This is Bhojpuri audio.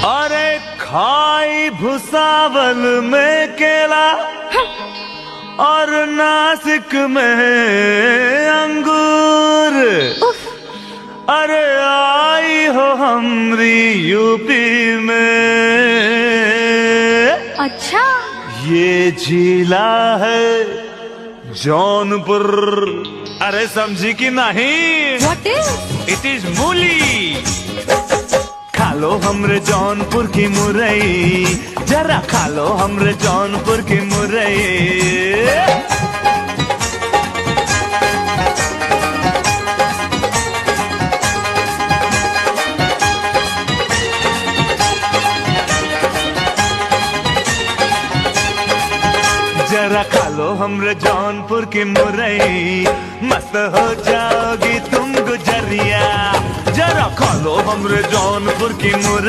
अरे खाई भुसावल में केला और नासिक में अंगूर। अरे आई हो हमरी यूपी में। अच्छा, ये जिला है जौनपुर। अरे समझी कि नहीं? What is? इट इज मूली। खा लो हमरे जौनपुर की मुरई, जरा खा लो हमरे जौनपुर की मुरई। जरा खा लो हमरे जौनपुर की मुरई, मस्त हो जाओगी तुम गुजरिया। जरा खा लो हमरे जौनपुर की मुरई।